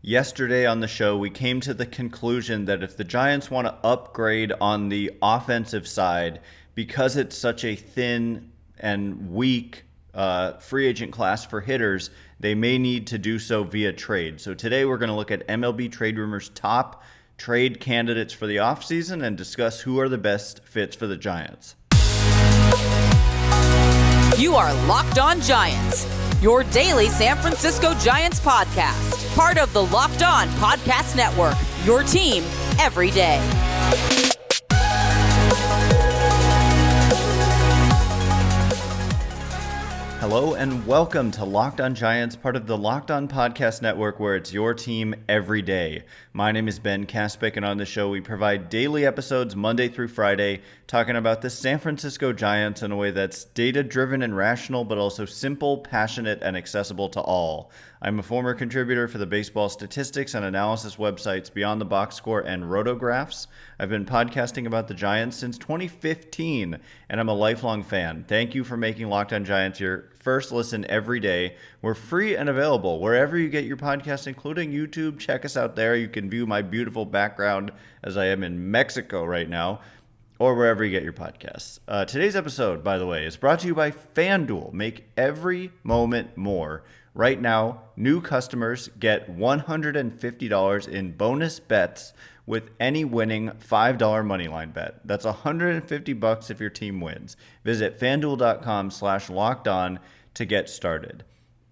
Yesterday on the show, we came to the conclusion that if the Giants want to upgrade on the offensive side, because it's such a thin and weak free agent class for hitters, they may need to do so via trade. So today we're going to look at MLB Trade Rumors' top trade candidates for the offseason and discuss who are the best fits for the Giants. You are Locked On Giants, your daily San Francisco Giants podcast. Part of the Locked On Podcast Network, your team every day. Hello and welcome to Locked On Giants, part of the Locked On Podcast Network, where it's your team every day. My name is Ben Kaspick, and on the show we provide daily episodes Monday through Friday, talking about the San Francisco Giants in a way that's data-driven and rational, but also simple, passionate, and accessible to all. I'm a former contributor for the baseball statistics and analysis websites Beyond the Box Score and Rotographs. I've been podcasting about the Giants since 2015, and I'm a lifelong fan. Thank you for making Locked On Giants your first listen every day. We're free and available wherever you get your podcast, including YouTube. Check us out there. You can view my beautiful background as I am in Mexico right now, or wherever you get your podcasts. Today's episode, by the way, is brought to you by FanDuel. Make every moment more. Right now, new customers get $150 in bonus bets with any winning $5 moneyline bet. That's $150 if your team wins. Visit FanDuel.com/lockedon to get started.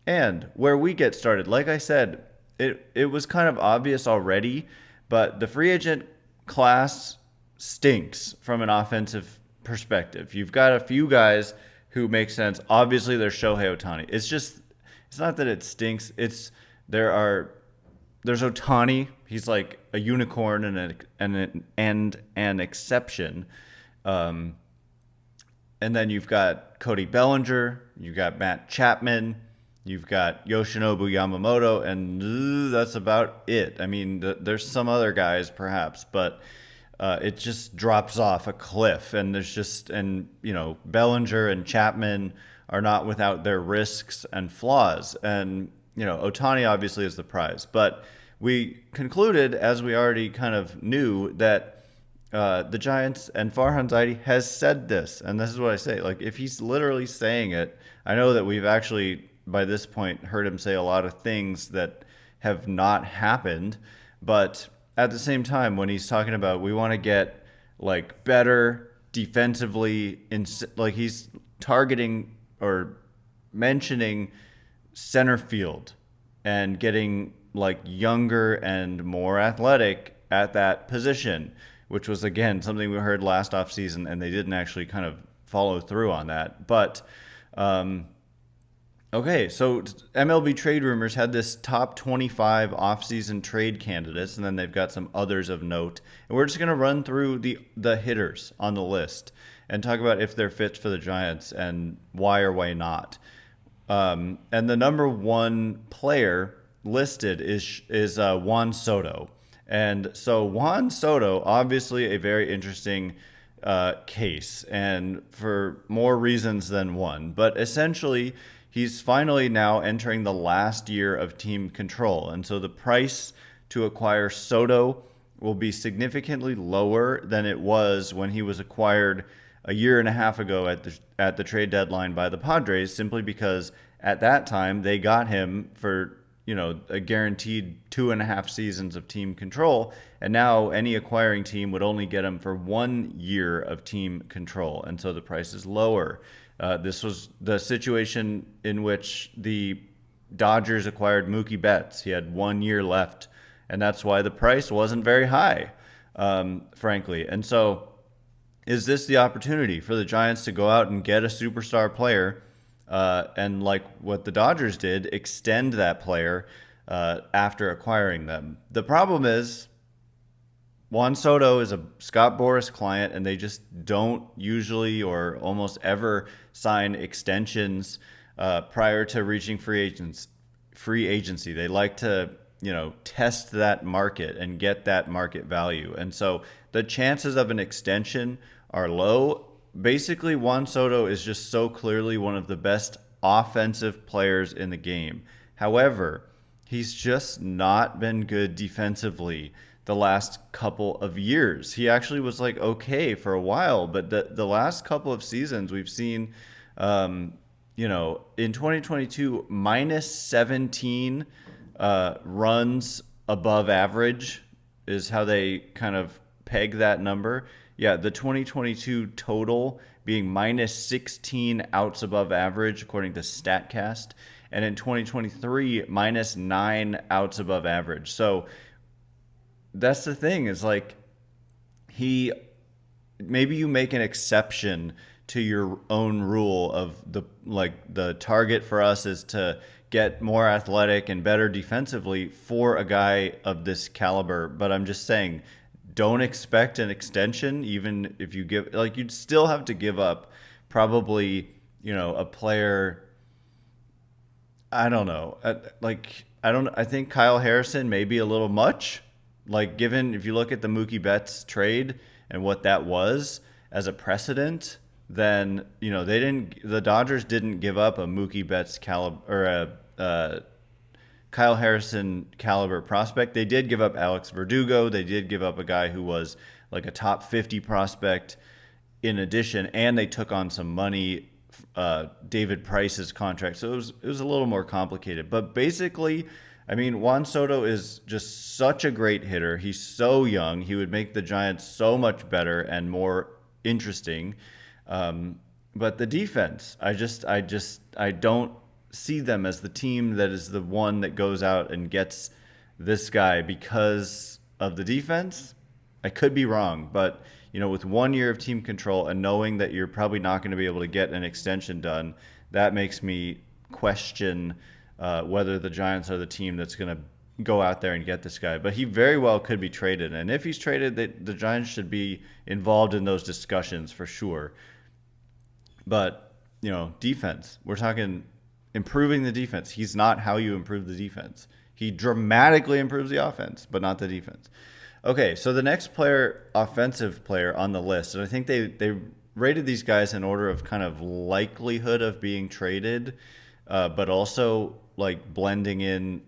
And where we get started, like I said, it was kind of obvious already, but the free agent class stinks from an offensive perspective. You've got a few guys who make sense. Obviously, there's Shohei Ohtani. It's not that it stinks. There's Ohtani. He's like a unicorn and an exception. And then you've got Cody Bellinger. You've got Matt Chapman. You've got Yoshinobu Yamamoto, and that's about it. I mean, there's some other guys perhaps, but it just drops off a cliff. And Bellinger and Chapman are not without their risks and flaws. And, Ohtani obviously is the prize. But we concluded, as we already kind of knew, that the Giants and Farhan Zaidi has said this. And this is what I say. Like, if he's literally saying it, I know that we've actually, by this point, heard him say a lot of things that have not happened. But at the same time, when he's talking about we want to get, like, better defensively, he's targeting or mentioning center field and getting like younger and more athletic at that position, which was again something we heard last offseason, and they didn't actually kind of follow through on that. But okay, so MLB Trade Rumors had this top 25 offseason trade candidates, and then they've got some others of note, and we're just going to run through the hitters on the list and talk about if they're fits for the Giants and why or why not. And the number one player listed is Juan Soto. And so Juan Soto, obviously a very interesting case, and for more reasons than one. But essentially, he's finally now entering the last year of team control. And so the price to acquire Soto will be significantly lower than it was when he was acquired a year and a half ago at the trade deadline by the Padres, simply because at that time they got him for a guaranteed 2.5 seasons of team control, and now any acquiring team would only get him for 1 year of team control, and so the price is lower. This was the situation in which the Dodgers acquired Mookie Betts. He had 1 year left, and that's why the price wasn't very high, frankly. And so is this the opportunity for the Giants to go out and get a superstar player and, like what the Dodgers did, extend that player after acquiring them? The problem is Juan Soto is a Scott Boras client, and they just don't usually or almost ever sign extensions prior to reaching free agency. They like to test that market and get that market value. And so the chances of an extension are low. Basically, Juan Soto is just so clearly one of the best offensive players in the game. However, He's just not been good defensively the last couple of years. He actually was like okay for a while, but the last couple of seasons we've seen, in 2022, minus 17 runs above average is how they kind of peg that number. Yeah, the 2022 total being minus 16 outs above average, according to StatCast. And in 2023, minus 9 outs above average. So that's the thing, is like maybe you make an exception to your own rule of the target for us is to get more athletic and better defensively for a guy of this caliber. But I'm just saying, don't expect an extension, even if you give, like, you'd still have to give up probably, a player. I don't know. I think Kyle Harrison may be a little much. Like, given, if you look at the Mookie Betts trade and what that was as a precedent, then, the Dodgers didn't give up a Mookie Betts caliber or a Kyle Harrison caliber prospect. They did give up Alex Verdugo. They did give up a guy who was like a top 50 prospect in addition, and they took on some money, David Price's contract. So it was a little more complicated. But basically, I mean, Juan Soto is just such a great hitter. He's so young. He would make the Giants so much better and more interesting. But the defense, I don't see them as the team that is the one that goes out and gets this guy because of the defense. I could be wrong, but with 1 year of team control and knowing that you're probably not going to be able to get an extension done, that makes me question whether the Giants are the team that's going to go out there and get this guy. But he very well could be traded, and if he's traded, the Giants should be involved in those discussions for sure. But defense, we're talking improving the defense. He's not how you improve the defense. He dramatically improves the offense, but not the defense. Okay, so the next player, offensive player on the list, and I think they rated these guys in order of kind of likelihood of being traded, but also like blending in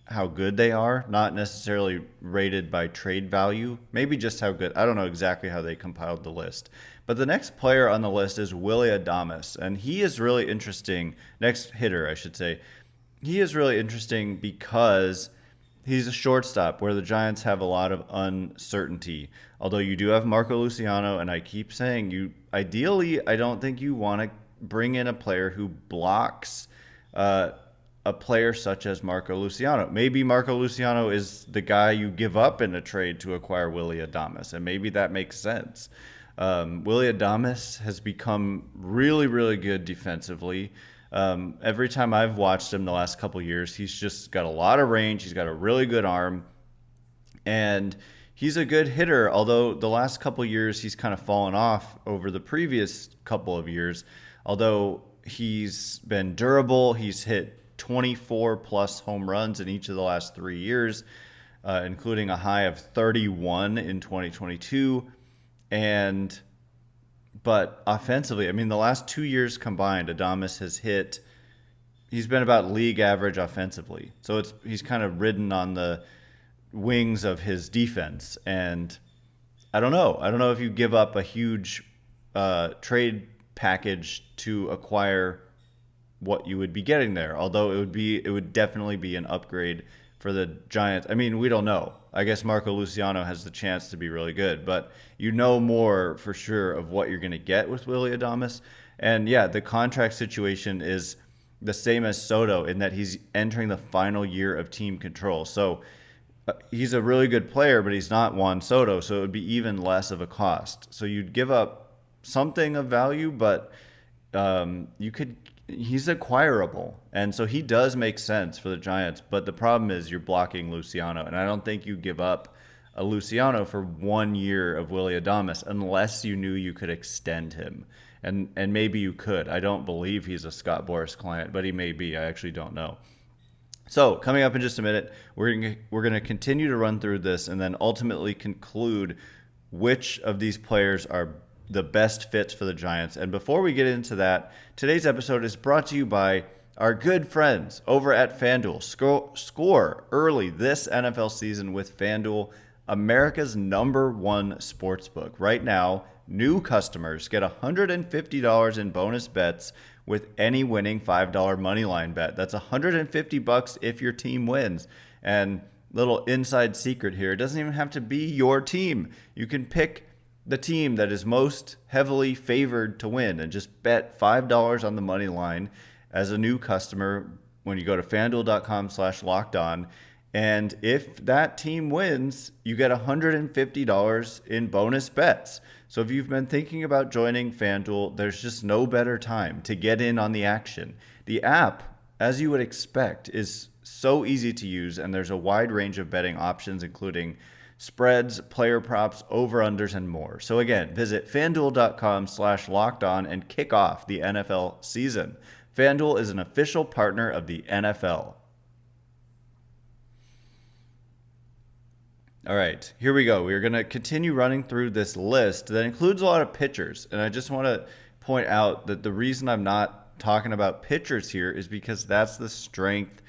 how good they are, not necessarily rated by trade value, maybe just how good. I don't know exactly how they compiled the list. But the next player on the list is Willy Adames, and he is really interesting. Next hitter, I should say. He is really interesting because he's a shortstop where the Giants have a lot of uncertainty. Although you do have Marco Luciano, and I keep saying, ideally, I don't think you want to bring in a player who blocks a player such as Marco Luciano. Maybe Marco Luciano is the guy you give up in a trade to acquire Willy Adames, and maybe that makes sense. Willy Adames has become really, really good defensively. Every time I've watched him the last couple years, he's just got a lot of range. He's got a really good arm, and he's a good hitter. Although the last couple years he's kind of fallen off over the previous couple of years. Although he's been durable, he's hit 24 plus home runs in each of the last 3 years, including a high of 31 in 2022. But offensively, I mean, the last 2 years combined, Adames he's been about league average offensively. So he's kind of ridden on the wings of his defense. And I don't know if you give up a huge trade package to acquire what you would be getting there. Although it would definitely be an upgrade for the Giants. I mean, we don't know. I guess Marco Luciano has the chance to be really good, but more for sure of what you're going to get with Willy Adames. And yeah, the contract situation is the same as Soto in that he's entering the final year of team control. So he's a really good player, but he's not Juan Soto, so it would be even less of a cost. So you'd give up something of value, but he's acquirable. And so he does make sense for the Giants, but the problem is you're blocking Luciano, and I don't think you give up a Luciano for 1 year of Willy Adames unless you knew you could extend him. And maybe you could. I don't believe he's a Scott Boras client, but he may be. I actually don't know. So coming up in just a minute, we're going to continue to run through this and then ultimately conclude which of these players are the best fits for the Giants. And before we get into that, today's episode is brought to you by our good friends over at FanDuel. Score early this NFL season with FanDuel, America's #1 sportsbook. Right now, new customers get $150 in bonus bets with any winning $5 moneyline bet. That's $150 if your team wins. And little inside secret here, it doesn't even have to be your team. You can pick the team that is most heavily favored to win and just bet $5 on the money line as a new customer when you go to fanduel.com/lockedon. And if that team wins, you get $150 in bonus bets. So if you've been thinking about joining FanDuel, there's just no better time to get in on the action. The app, as you would expect, is so easy to use, and there's a wide range of betting options, including spreads, player props, over-unders, and more. So again, visit fanduel.com/lockedon and kick off the NFL season. FanDuel is an official partner of the NFL. All right, here we go. We're going to continue running through this list that includes a lot of pitchers. And I just want to point out that the reason I'm not talking about pitchers here is because that's the strength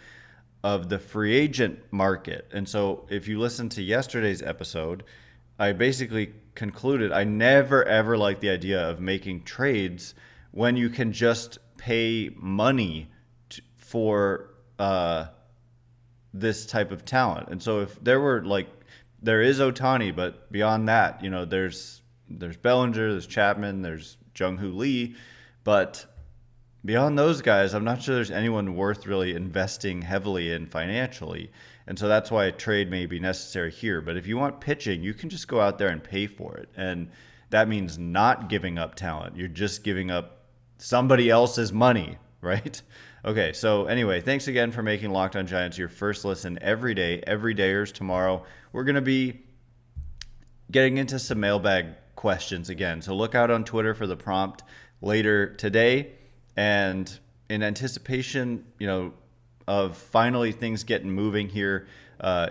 of the free agent market. And so if you listen to yesterday's episode, I basically concluded I never ever liked the idea of making trades when you can just pay money for this type of talent. And so if there were there is Ohtani, but beyond that, there's Bellinger, there's Chapman, there's Jung-Hoo Lee, but beyond those guys, I'm not sure there's anyone worth really investing heavily in financially. And so that's why a trade may be necessary here. But if you want pitching, you can just go out there and pay for it. And that means not giving up talent. You're just giving up somebody else's money, right? Okay, so anyway, thanks again for making Locked On Giants your first listen every day. Every dayers tomorrow, we're going to be getting into some mailbag questions again. So look out on Twitter for the prompt later today. And in anticipation, of finally things getting moving here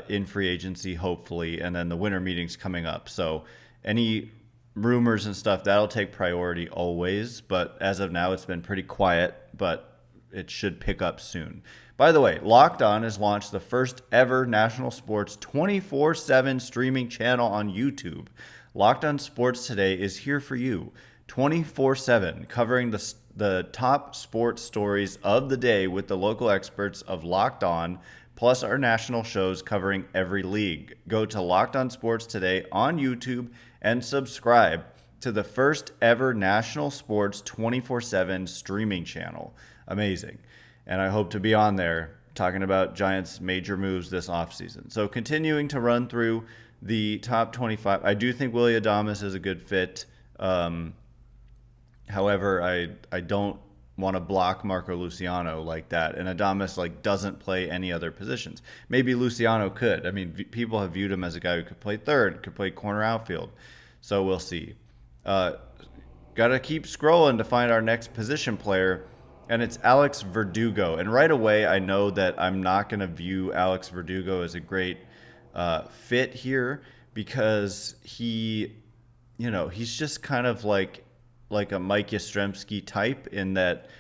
in free agency, hopefully, and then the winter meetings coming up. So any rumors and stuff, that'll take priority always. But as of now, it's been pretty quiet, but it should pick up soon. By the way, Locked On has launched the first ever national sports 24/7 streaming channel on YouTube. Locked On Sports Today is here for you 24/7, covering the top sports stories of the day with the local experts of Locked On, plus our national shows covering every league. Go to Locked On Sports Today on YouTube and subscribe to the first ever national sports 24/7 streaming channel. Amazing. And I hope to be on there talking about Giants' major moves this offseason. So continuing to run through the top 25, I do think Willy Adames is a good fit. However, I don't want to block Marco Luciano like that. And Adames doesn't play any other positions. Maybe Luciano could. I mean, people have viewed him as a guy who could play third, could play corner outfield. So we'll see. Got to keep scrolling to find our next position player, and it's Alex Verdugo. And right away, I know that I'm not going to view Alex Verdugo as a great fit here because he's just kind of like a Mike Yastrzemski type in that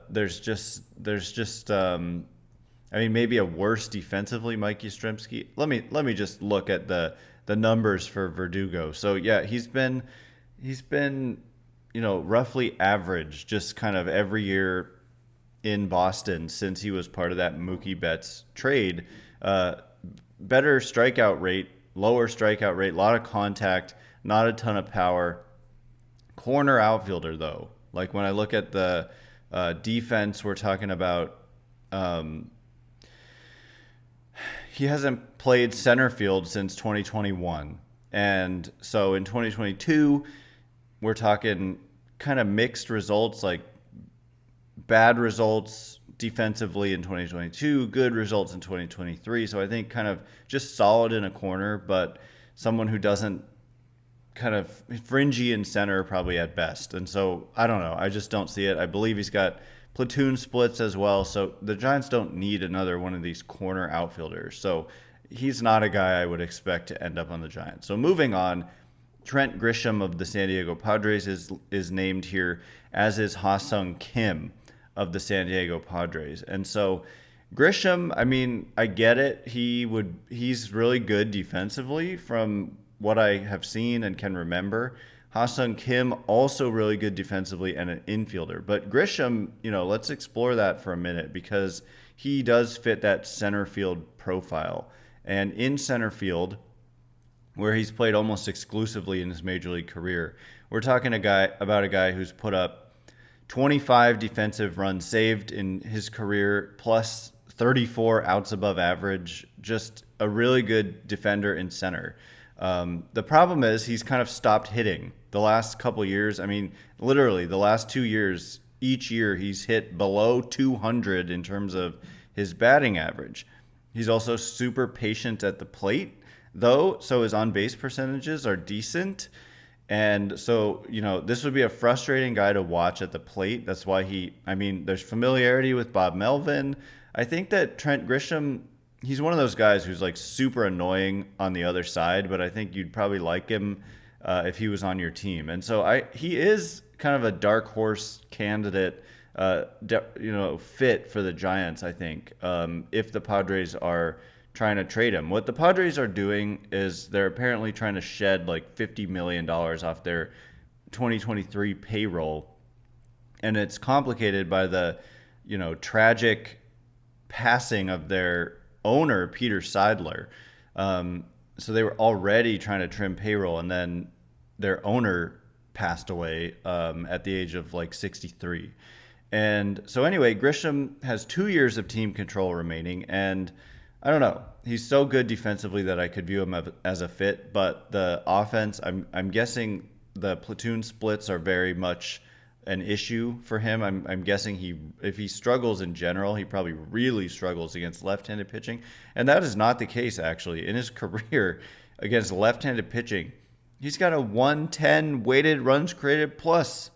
there's just maybe a worse defensively Mike Yastrzemski. Let me just look at the numbers for Verdugo. So yeah, he's been roughly average just kind of every year in Boston since he was part of that Mookie Betts trade. Better strikeout rate, lower strikeout rate, a lot of contact, not a ton of power. Corner outfielder, though. Like when I look at the defense, we're talking about he hasn't played center field since 2021. And so in 2022, we're talking kind of mixed results, like bad results defensively in 2022, good results in 2023. So I think kind of just solid in a corner, but someone who doesn't kind of fringy in center probably at best. And so I don't know. I just don't see it. I believe he's got platoon splits as well. So the Giants don't need another one of these corner outfielders. So he's not a guy I would expect to end up on the Giants. So moving on, Trent Grisham of the San Diego Padres is named here, as is Ha-Seong Kim of the San Diego Padres. And so Grisham, I mean, I get it. He's really good defensively from what I have seen and can remember. Ha-Seong Kim also really good defensively and an infielder. But Grisham, let's explore that for a minute because he does fit that center field profile. And in center field, where he's played almost exclusively in his major league career, we're talking about a guy who's put up 25 defensive runs saved in his career, plus 34 outs above average. Just a really good defender in center. The problem is he's kind of stopped hitting the last couple years. I mean, literally the last 2 years, each year he's hit below 200 in terms of his batting average. He's also super patient at the plate, though, so his on-base percentages are decent. And so, this would be a frustrating guy to watch at the plate. That's why there's familiarity with Bob Melvin. I think that Trent Grisham, he's one of those guys who's like super annoying on the other side, but I think you'd probably like him if he was on your team. And so he is kind of a dark horse candidate, fit for the Giants, I think, if the Padres are trying to trade him. What the Padres are doing is they're apparently trying to shed like $50 million off their 2023 payroll. And it's complicated by the, tragic passing of their owner, Peter Seidler. So they were already trying to trim payroll, and then their owner passed away at the age of like 63. And so anyway, Grisham has 2 years of team control remaining, and I don't know. He's so good defensively that I could view him as a fit, but the offense, I'm guessing the platoon splits are very much an issue for him. I'm guessing if he struggles in general, he probably really struggles against left-handed pitching, and that is not the case actually. In his career against left-handed pitching, he's got a 110 weighted runs created plus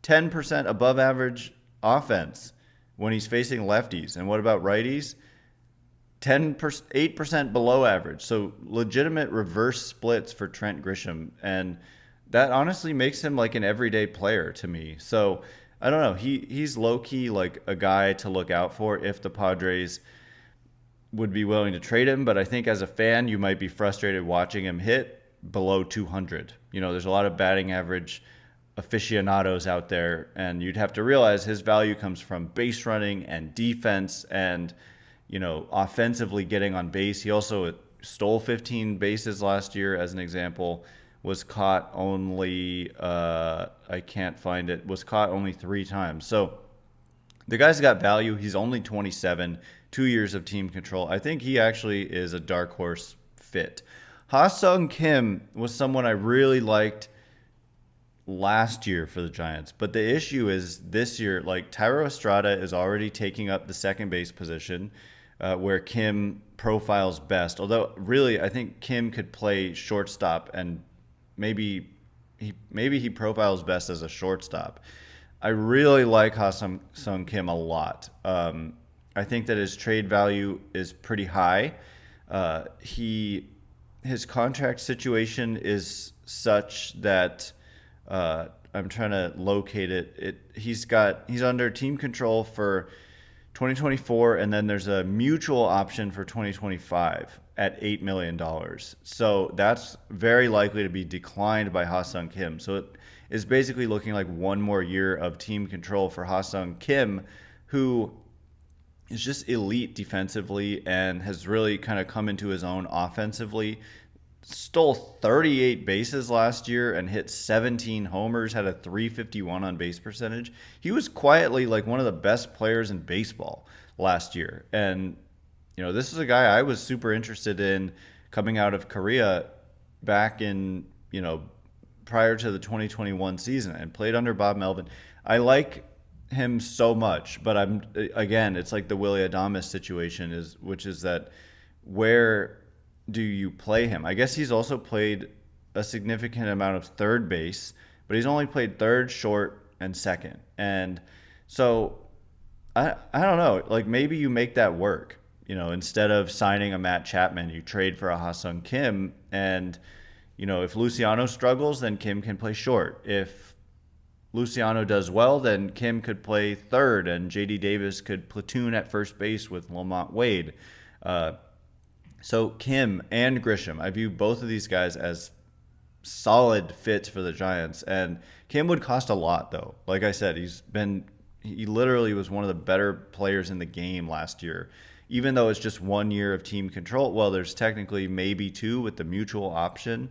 10% above average offense when he's facing lefties. And what about righties? 8% below average. So legitimate reverse splits for Trent Grisham. And that honestly makes him like an everyday player to me. So I don't know. He's low-key like a guy to look out for if the Padres would be willing to trade him. But I think as a fan, you might be frustrated watching him hit below 200. There's a lot of batting average aficionados out there, and you'd have to realize his value comes from base running and defense and offensively getting on base. He also stole 15 bases last year, as an example, was caught only, I can't find it, was caught only 3 times. So the guy's got value. He's only 27, 2 years of team control. I think he actually is a dark horse fit. Ha-Seong Kim was someone I really liked last year for the Giants, but the issue is this year, like Thairo Estrada is already taking up the second base position, where Kim profiles best. Although really, I think Kim could play shortstop, and maybe he profiles best as a shortstop. I really like Ha-Seong Kim a lot. I think that his trade value is pretty high. His contract situation is such that I'm trying to locate it. He's under team control for 2024, and then there's a mutual option for 2025 at $8 million. So that's very likely to be declined by Ha-Seong Kim. So it is basically looking like one more year of team control for Ha-Seong Kim, who is just elite defensively and has really kind of come into his own offensively. Stole 38 bases last year and hit 17 homers, had a .351 on base percentage. He was quietly like one of the best players in baseball last year. And, this is a guy I was super interested in coming out of Korea back in, prior to the 2021 season, and played under Bob Melvin. I like him so much, but it's like the Willy Adames situation which is that where do you play him? I guess he's also played a significant amount of third base, but he's only played third, short, and second. And so I don't know, like maybe you make that work. Instead of signing a Matt Chapman, you trade for a Ha-Seong Kim, and if Luciano struggles, then Kim can play short. If Luciano does well, then Kim could play third, and J.D. Davis could platoon at first base with Lamont Wade. So Kim and Grisham, I view both of these guys as solid fits for the Giants. And Kim would cost a lot, though. Like I said, he literally was one of the better players in the game last year. Even though it's just 1 year of team control, well, there's technically maybe 2 with the mutual option.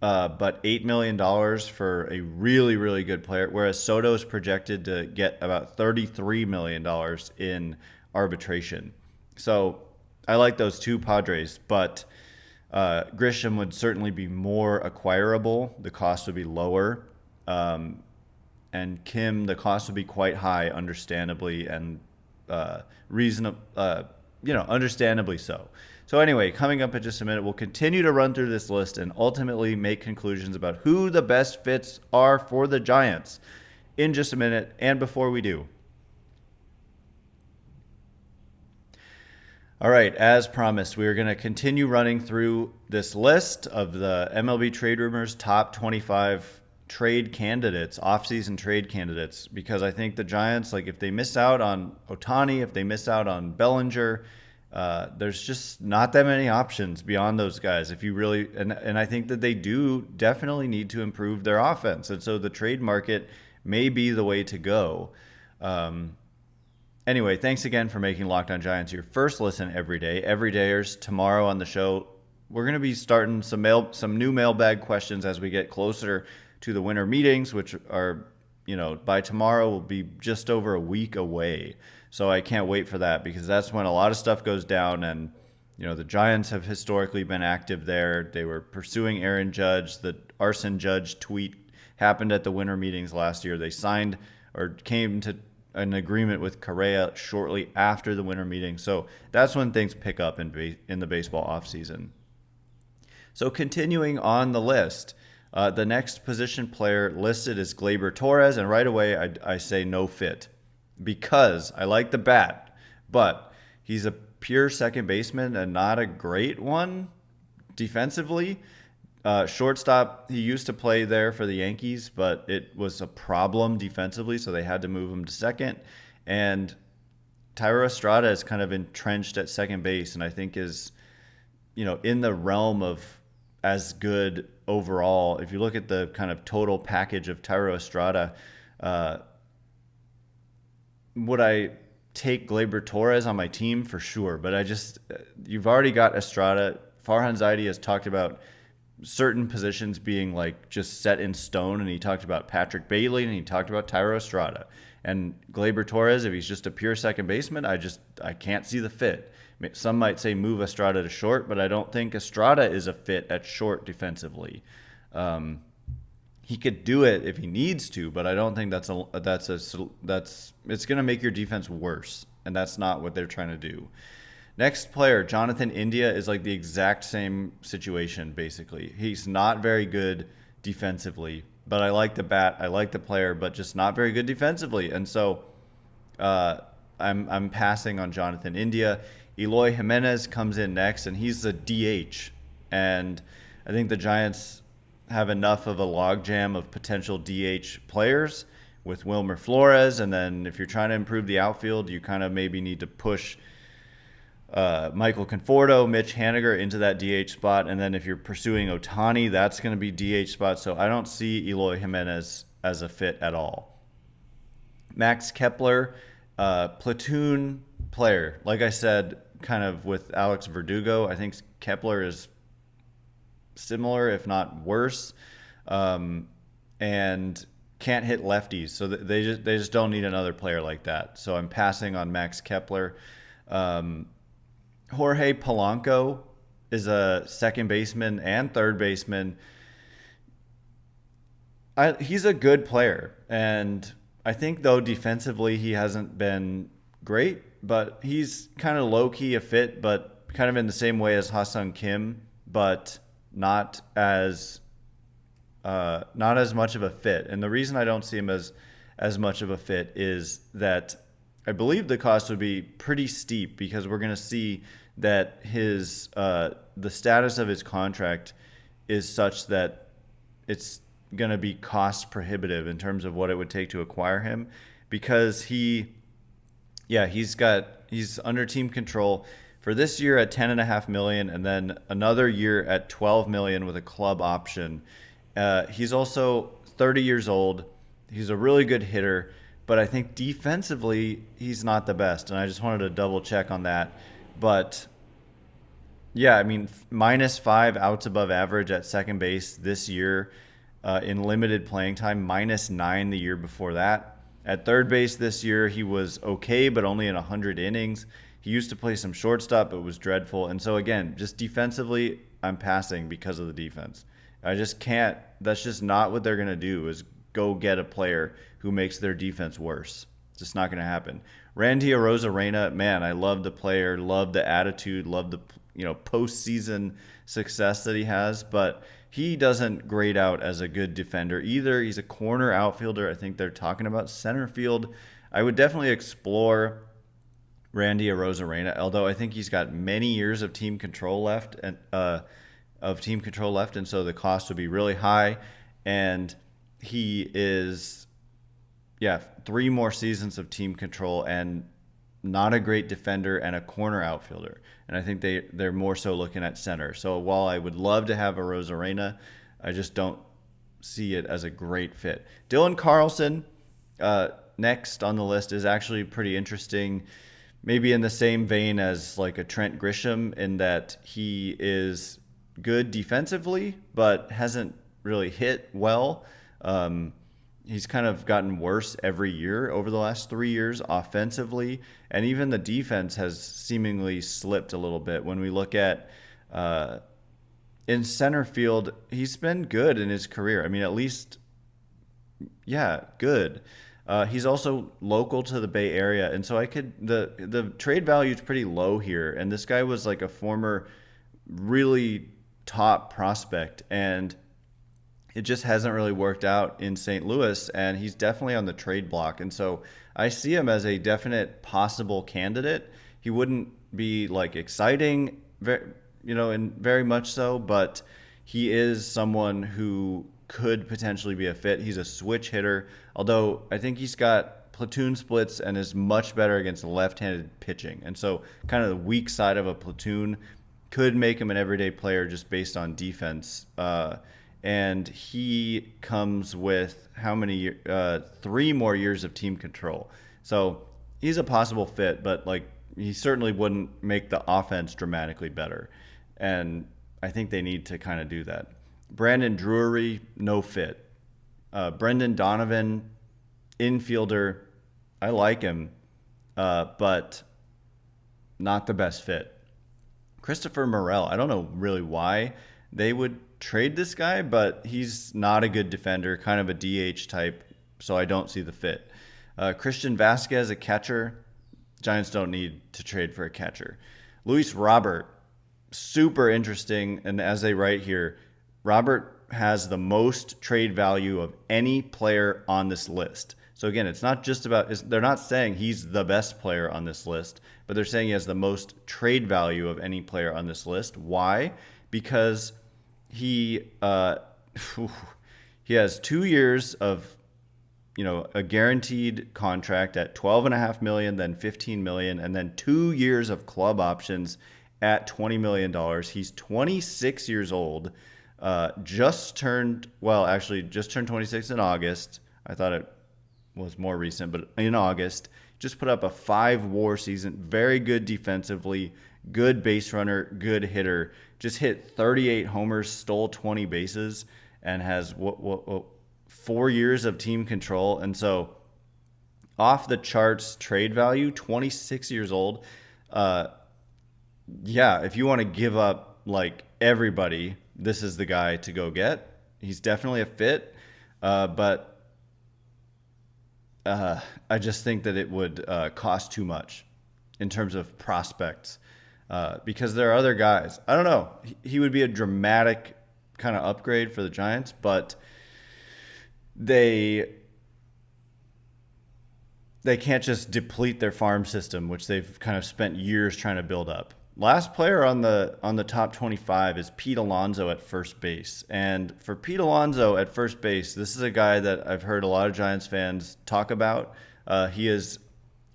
But $8 million for a really, really good player, whereas Soto is projected to get about $33 million in arbitration. So I like those two Padres, but Grisham would certainly be more acquirable. The cost would be lower. And Kim, the cost would be quite high, understandably, and understandably so. So anyway, coming up in just a minute, we'll continue to run through this list and ultimately make conclusions about who the best fits are for the Giants in just a minute. And before we do, all right, as promised, we are going to continue running through this list of the MLB Trade Rumors top 25 trade candidates, offseason trade candidates, because I think the Giants, like if they miss out on Ohtani, if they miss out on Bellinger, there's just not that many options beyond those guys. If you really, and I think that they do definitely need to improve their offense. And so the trade market may be the way to go. Anyway, thanks again for making Locked On Giants your first listen every day. Everydayers, tomorrow on the show, we're going to be starting some new mailbag questions as we get closer to the winter meetings, which are, by tomorrow will be just over a week away. So I can't wait for that because that's when a lot of stuff goes down. And, the Giants have historically been active there. They were pursuing Aaron Judge. The Arson Judge tweet happened at the winter meetings last year. They signed or came to an agreement with Correa shortly after the winter meeting. So that's when things pick up in the baseball offseason. So continuing on the list, the next position player listed is Gleyber Torres, and right away I say no fit because I like the bat, but he's a pure second baseman and not a great one defensively. Shortstop, he used to play there for the Yankees, but it was a problem defensively, so they had to move him to second. And Thairo Estrada is kind of entrenched at second base, and I think is, in the realm of as good overall. If you look at the kind of total package of Thairo Estrada, would I take Gleyber Torres on my team? For sure, but you've already got Estrada. Farhan Zaidi has talked about certain positions being like just set in stone, and he talked about Patrick Bailey and he talked about Thairo Estrada. And Gleyber Torres, if he's just a pure second baseman, I can't see the fit. Some might say move Estrada to short, but I don't think Estrada is a fit at short defensively. He could do it if he needs to, but I don't think it's going to make your defense worse, and that's not what they're trying to do. Next player, Jonathan India, is like the exact same situation, basically. He's not very good defensively, but I like the bat, I like the player, but just not very good defensively. And so I'm passing on Jonathan India. Eloy Jimenez comes in next, and he's the DH. And I think the Giants have enough of a logjam of potential DH players with Wilmer Flores. And then if you're trying to improve the outfield, you kind of maybe need to push Michael Conforto, Mitch Haniger into that DH spot. And then if you're pursuing Ohtani, that's going to be DH spot. So I don't see Eloy Jimenez as a fit at all. Max Kepler, platoon player. Like I said, kind of with Alex Verdugo, I think Kepler is similar, if not worse, and can't hit lefties. So they just don't need another player like that. So I'm passing on Max Kepler. Jorge Polanco is a second baseman and third baseman. He's a good player, and I think though defensively he hasn't been great, but he's kind of low-key a fit, but kind of in the same way as Ha-Seong Kim, but not as much of a fit. And the reason I don't see him as much of a fit is that I believe the cost would be pretty steep because we're going to see that the status of his contract is such that it's going to be cost prohibitive in terms of what it would take to acquire him, because he's under team control for this year at $10.5 million, and then another year at $12 million with a club option. He's also 30 years old. He's a really good hitter, but I think defensively he's not the best, and I just wanted to double check on that. But yeah, I mean, -5 outs above average at second base this year in limited playing time, -9 the year before that. At third base this year, he was okay, but only in 100 innings. He used to play some shortstop, but was dreadful. And so, again, just defensively, I'm passing because of the defense. I just can't. That's just not what they're going to do, is go get a player who makes their defense worse. It's just not going to happen. Randy Arozarena, man, I love the player, love the attitude, love the postseason success that he has, but he doesn't grade out as a good defender either. He's a corner outfielder. I think they're talking about center field. I would definitely explore Randy Arozarena, although I think he's got many years of team control left, and so the cost would be really high. And he is, 3 more seasons of team control and not a great defender and a corner outfielder. And I think they're more so looking at center. So while I would love to have a Arozarena, I just don't see it as a great fit. Dylan Carlson, next on the list, is actually pretty interesting. Maybe in the same vein as like a Trent Grisham, in that he is good defensively, but hasn't really hit well. He's kind of gotten worse every year over the last 3 years offensively, and even the defense has seemingly slipped a little bit. When we look at in center field, he's been good in his career. I mean, at least, good. He's also local to the Bay Area, and so the trade value is pretty low here. And this guy was like a former really top prospect, and it just hasn't really worked out in St. Louis, and he's definitely on the trade block. And so I see him as a definite possible candidate. He wouldn't be like exciting, and very much so, but he is someone who could potentially be a fit. He's a switch hitter, although I think he's got platoon splits and is much better against left-handed pitching. And so kind of the weak side of a platoon could make him an everyday player just based on defense. And he comes with how many? 3 more years of team control. So he's a possible fit, but like he certainly wouldn't make the offense dramatically better. And I think they need to kind of do that. Brandon Drury, no fit. Brendan Donovan, infielder, I like him, but not the best fit. Christopher Morel, I don't know really why they would trade this guy, but he's not a good defender, kind of a DH type, so I don't see the fit. Christian Vasquez, a catcher. Giants don't need to trade for a catcher. Luis Robert, super interesting, and as they write here, Robert has the most trade value of any player on this list. So again, it's not just about, they're not saying he's the best player on this list, but they're saying he has the most trade value of any player on this list. Why? Because he has 2 years of a guaranteed contract at $12.5 million, then $15 million, and then 2 years of club options at $20 million. He's 26 years old. Just turned 26 in August. I thought it was more recent, but in August, just put up a 5 WAR season. Very good defensively, good base runner, good hitter. Just hit 38 homers, stole 20 bases, and has 4 years of team control. And so off the charts trade value, 26 years old. If you want to give up like everybody, this is the guy to go get. He's definitely a fit, but I just think that it would cost too much in terms of prospects, because there are other guys. I don't know. He would be a dramatic kind of upgrade for the Giants, but they can't just deplete their farm system, which they've kind of spent years trying to build up. last player on the top 25 is Pete Alonso at first base. And for Pete Alonso at first base, this is a guy that I've heard a lot of Giants fans talk about. He is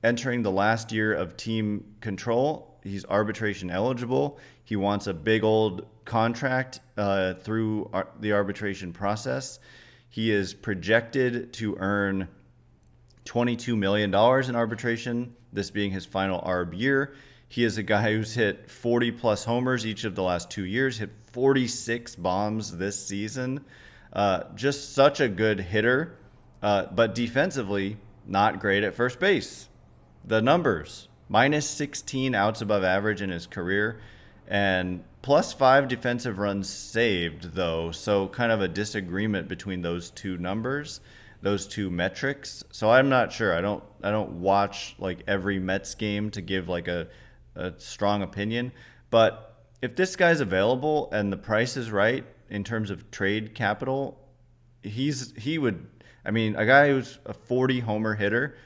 entering the last year of team control. He's arbitration eligible. He wants a big old contract through the arbitration process. He is projected to earn $22 million in arbitration, this being his final ARB year. He is a guy who's hit 40-plus homers each of the last 2 years, hit 46 bombs this season. Just such a good hitter, but defensively, not great at first base. The numbers, minus 16 outs above average in his career, and plus 5 defensive runs saved, though, so kind of a disagreement between those two numbers, those two metrics. So I'm not sure. I don't watch like every Mets game to give like a strong opinion. But if this guy's available and the price is right in terms of trade capital, he would. I mean, a guy who's a 40 homer hitter,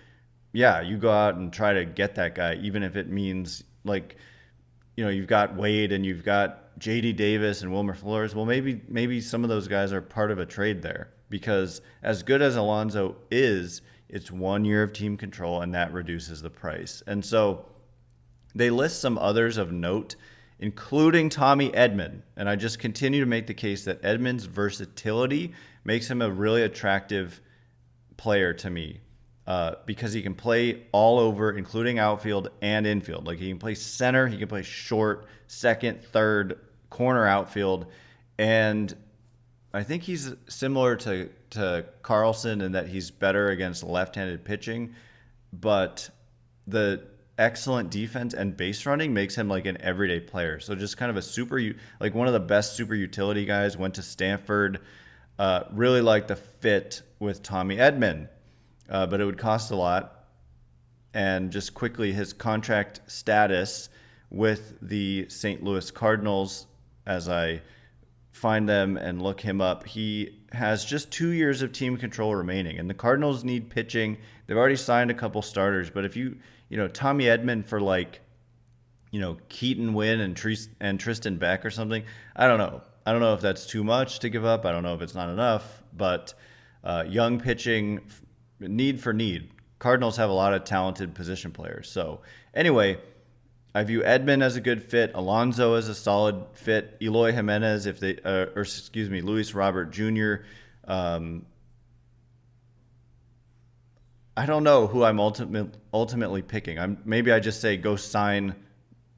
yeah, you go out and try to get that guy, even if it means like, you've got Wade and you've got J.D. Davis and Wilmer Flores. Well, maybe some of those guys are part of a trade there, because as good as Alonso is, it's 1 year of team control, and that reduces the price. And so they list some others of note, including Tommy Edman. And I just continue to make the case that Edman's versatility makes him a really attractive player to me, because he can play all over, including outfield and infield. Like, he can play center, he can play short, second, third, corner outfield. And I think he's similar to Carlson in that he's better against left-handed pitching, but the excellent defense and base running makes him like an everyday player. So just kind of one of the best super utility guys. Went to Stanford. Really like the fit with Tommy Edman, but it would cost a lot. And just quickly, his contract status with the St. Louis Cardinals, as I find them and look him up, he has just 2 years of team control remaining, and the Cardinals need pitching. They've already signed a couple starters, but if Tommy Edman for Keaton Wynn and Tristan Beck or something, I don't know if that's too much to give up. I don't know if it's not enough, but young pitching, need for need. Cardinals have a lot of talented position players. So anyway, I view Edman as a good fit, Alonso as a solid fit, Eloy Jimenez Luis Robert Jr. I don't know who I'm ultimately picking. Maybe I just say go sign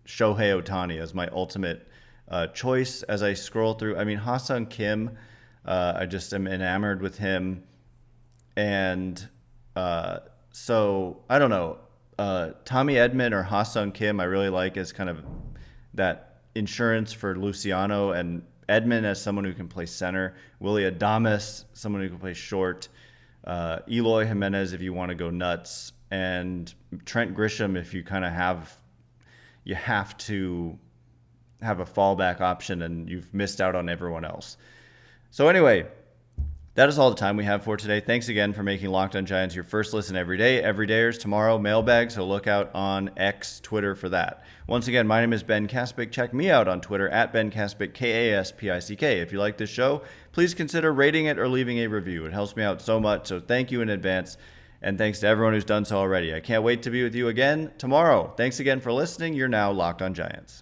Shohei Ohtani as my ultimate choice as I scroll through. I mean, Ha-Seong Kim, I just am enamored with him. And so I don't know. Tommy Edman or Ha-Seong Kim I really like as kind of that insurance for Luciano, and Edman as someone who can play center, Willy Adames, someone who can play short, Eloy Jimenez if you want to go nuts, and Trent Grisham if you kind of have to have a fallback option and you've missed out on everyone else. So anyway, that is all the time we have for today. Thanks again for making Locked On Giants your first listen every day. Everydayers tomorrow, mailbag, so look out on X, Twitter for that. Once again, my name is Ben Kaspick. Check me out on Twitter at Ben Kaspick, Kaspick. If you like this show, please consider rating it or leaving a review. It helps me out so much, so thank you in advance. And thanks to everyone who's done so already. I can't wait to be with you again tomorrow. Thanks again for listening. You're now Locked On Giants.